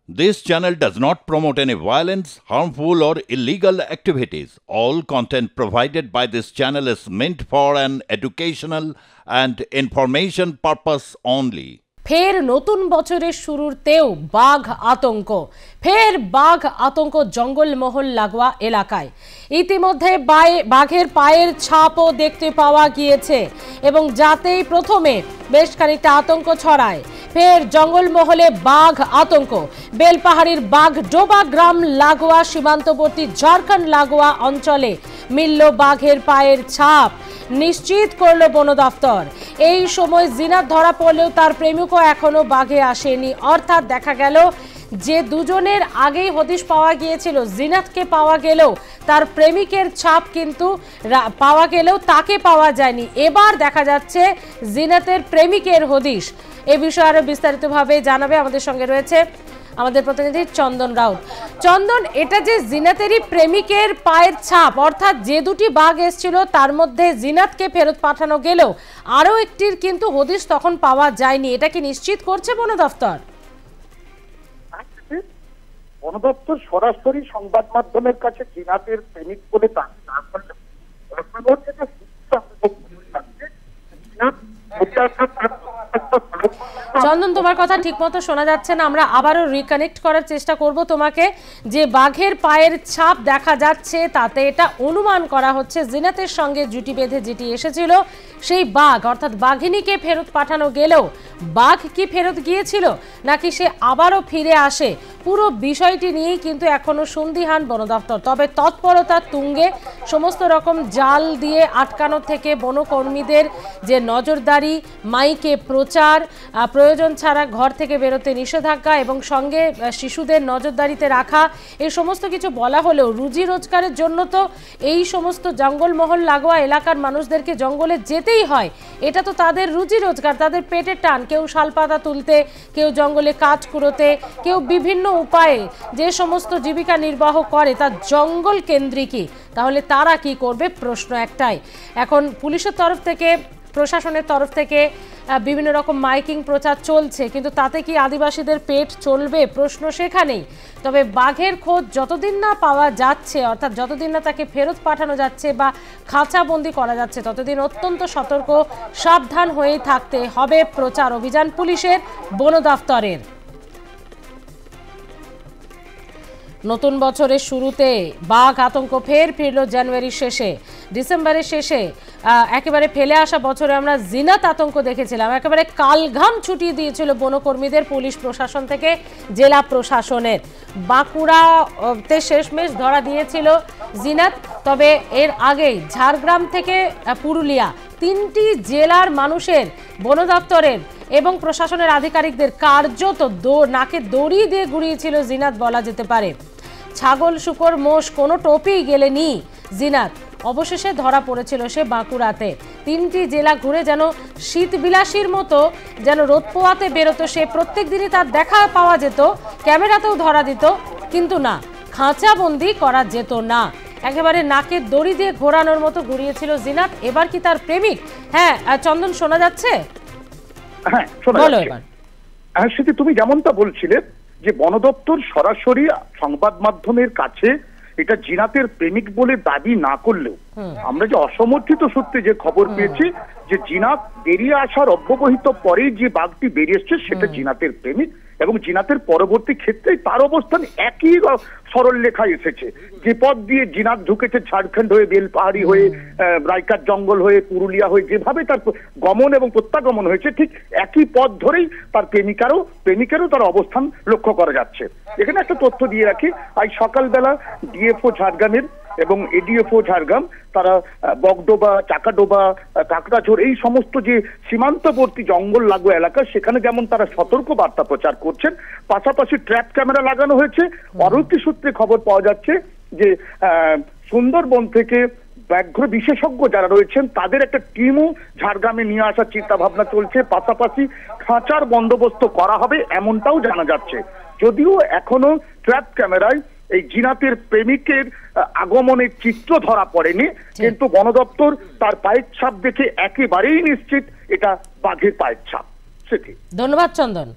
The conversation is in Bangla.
This channel does not promote any violence, harmful, or illegal activities. All content provided by this channel is meant for an educational and information purpose only. ফের নতুন বছরের শুরুতেও বাঘ আতঙ্ক। ফের বাঘ আতঙ্ক জঙ্গলমহল লাগোয়া এলাকায়। ইতিমধ্যে বাঘের পায়ের ছাপও দেখতে পাওয়া গিয়েছে এবং যাতেই প্রথমে বেশ খানিকটা আতঙ্ক ছড়ায়। ফের জঙ্গলমহলে বাঘ আতঙ্ক। বেলপাহাড়ির বাঘডোবা গ্রাম লাগোয়া সীমান্তবর্তী ঝাড়খণ্ড লাগোয়া অঞ্চলে মিলল বাঘের পায়ের ছাপ, নিশ্চিত করল বন দফতর। এই সময় জিনাত ধরা পড়লেও তার প্রেমিকও এখনো বাঘে আসেনি। অর্থাৎ দেখা গেল যে দুজনের আগেই হদিশ পাওয়া গিয়েছিল, জিনাতকে পাওয়া গেলেও তার প্রেমিকের ছাপ কিন্তু পাওয়া গেলেও তাকে পাওয়া যায়নি। এবার দেখা যাচ্ছে জিনাতের প্রেমিকের হদিশ। এ বিষয়ে আরো বিস্তারিতভাবে জানাবে আমাদের সঙ্গে রয়েছে আমাদের প্রতিনিধি চন্দন রাউত। চন্দন, এটা যে জিনাতেরই প্রেমিকের পায়ের ছাপ, অর্থাৎ যে দুটি বাঘ এসেছিল তার মধ্যে জিনাতকে ফেরত পাঠানো গেলেও আরো একটির কিন্তু হদিশ তখন পাওয়া যায়নি, এটা কি নিশ্চিত করছে বন দফতর? বন দপ্তর সরাসরি সংবাদ মাধ্যমের কাছে জিনাতের প্রেমিক বলে দাবি না করলেও চন্দন, তোমার কথা ঠিকমতো শোনা যাচ্ছে না, আমরা আবারও রিকানেক্ট করার চেষ্টা করব তোমাকে। যে বাঘের পায়ের ছাপ দেখা যাচ্ছে তাতে এটা অনুমান করা হচ্ছে জিনাতের সঙ্গে জুটি বেঁধে যেটি এসেছিল সেই বাঘ, অর্থাৎ বাঘিনীকে ফেরত পাঠানো গেলেও বাঘ কি ফেরত গিয়েছিল নাকি সে আবারও ফিরে আসে, পুরো বিষয়টি নিয়েই কিন্তু এখনো সন্দিহান বন দফতর। তবে তৎপরতা তুঙ্গে, সমস্ত রকম জাল দিয়ে আটকানো থেকে বনকর্মীদের যে নজরদারি, মাইকে প্রচার, প্রয়োজন ছাড়া ঘর থেকে বেরোতে নিষেধাজ্ঞা এবং সঙ্গে শিশুদের নজরদারিতে রাখা, এই সমস্ত কিছু বলা হলেও রুজি রোজগারের জন্য তো এই সমস্ত জঙ্গলমহল লাগোয়া এলাকার মানুষদেরকে জঙ্গলে যেতেই হয়। এটা তো তাদের রুজি রোজগার, তাদের পেটের টান। কেউ শালপাতা তুলতে, কেউ জঙ্গলে কাঠ কুড়োতে, কেউ বিভিন্ন উপায়ে যে সমস্ত জীবিকা নির্বাহ করে তা জঙ্গল কেন্দ্রিকই। তাহলে তারা কি করবে? প্রশ্ন একটাই। এখন পুলিশের তরফ থেকে, প্রশাসনের তরফ থেকে বিভিন্ন রকম মাইকিং প্রচার চলছে, কিন্তু তাতে কি আদিবাসীদের পেট চলবে? প্রশ্ন সেখানেই। তবে বাঘের খোঁজ যতদিন না পাওয়া যাচ্ছে, অর্থাৎ যতদিন না তাকে ফেরত পাঠানো যাচ্ছে বা খাঁচাবন্দি করা যাচ্ছে, ততদিন অত্যন্ত সতর্ক, সাবধান হয়েই থাকতে হবে প্রচার অভিযান পুলিশের, বন দফতরের। নতুন বছরের শুরুতে বাঘ আতঙ্ক ফের ফিরল জানুয়ারির শেষে। ডিসেম্বরের শেষে একেবারে ফেলে আসা বছরে আমরা জিনাত আতঙ্ক দেখেছিলাম। একেবারে কালঘাম ছুটিয়ে দিয়েছিল বনকর্মীদের, পুলিশ প্রশাসন থেকে জেলা প্রশাসনের। বাঁকুড়াতে শেষমেশ ধরা দিয়েছিল জিনাত। তবে এর আগেই ঝাড়গ্রাম থেকে পুরুলিয়া, তিনটি জেলার মানুষের, বন দপ্তরের এবং প্রশাসনের আধিকারিকদের কার্যত নাকে দড়ি দিয়ে ঘুরিয়েছিল জিনাত বলা যেতে পারে। ছাগল, শূকর, মোষ কোনো টোপেই গেলেনি জিনাত। অবশেষে ধরা পড়েছিল সে বাঁকুড়াতে। তিনটি জেলা ঘুরে যেন শীতবিলাসীর মতো যেন রোদ পোয়াতে বেরোতো সে। প্রত্যেক দিনই তার দেখা পাওয়া যেত, ক্যামেরাতেও ধরা দিত, কিন্তু না, খাঁচাবন্দি করা যেত না। একেবারে নাকে দড়ি দিয়ে ঘোরানোর মতো ঘুরিয়েছিল জিনাত। এবার কি তার প্রেমিক? হ্যাঁ চন্দন, শোনা যাচ্ছে? হ্যাঁ, বলো এবার। হ্যাঁ, সেটি তুমি যেমনটা বলছিলে যে বন দপ্তর সরাসরি সংবাদ মাধ্যমের কাছে এটা জিনাতের প্রেমিক বলে দাবি না করলেও আমরা যে অসমর্থিত সূত্রে যে খবর পেয়েছি যে জিনাত বেরিয়ে আসার অব্যবহিত পরেই যে বাঘটি বেরিয়ে এসছে সেটা জিনাতের প্রেমিক, এবং জিনাতের পরবর্তী ক্ষেত্রে তার অবস্থান একই সরল লেখায় এসেছে। যে পথ দিয়ে জিনাত ঢুকেছে ঝাড়খণ্ড হয়ে, বেলপাহাড়ি হয়ে, রায়কার জঙ্গল হয়ে, পুরুলিয়া হয়ে, যেভাবে তার গমন এবং প্রত্যাগমন হয়েছে ঠিক একই পথ ধরেই তার প্রেমিকেরও তার অবস্থান লক্ষ্য করা যাচ্ছে। এখানে একটা তথ্য দিয়ে রাখি, আজ সকালবেলা ডিএফও ঝাড়গ্রামের এবং এডিএফও ঝাড়গ্রাম তারা বগডোবা, চাকাডোবা, কাকড়াঝোড় এই সমস্ত যে সীমান্তবর্তী জঙ্গল লাগোয়া এলাকা সেখানে যেমন তারা সতর্ক বার্তা প্রচার করছেন, পাশাপাশি ট্র্যাপ ক্যামেরা লাগানো হয়েছে। পরবর্তী সূত্রে খবর পাওয়া যাচ্ছে যে সুন্দরবন থেকে ব্যাঘ্র বিশেষজ্ঞ যারা রয়েছেন তাদের একটা টিমও ঝাড়গ্রামে নিয়ে আসার চিন্তা ভাবনা চলছে। পাশাপাশি খাঁচার বন্দোবস্ত করা হবে এমনটাও জানা যাচ্ছে। যদিও এখনো ট্র্যাপ ক্যামেরায় এই জিনাতের প্রেমিকের আগমনের চিত্র ধরা পড়েনি, কিন্তু বন দপ্তর তার পায়ের ছাপ দেখে একেবারেই নিশ্চিত এটা বাঘের পায়ের ছাপ। সেটি। ধন্যবাদ চন্দন।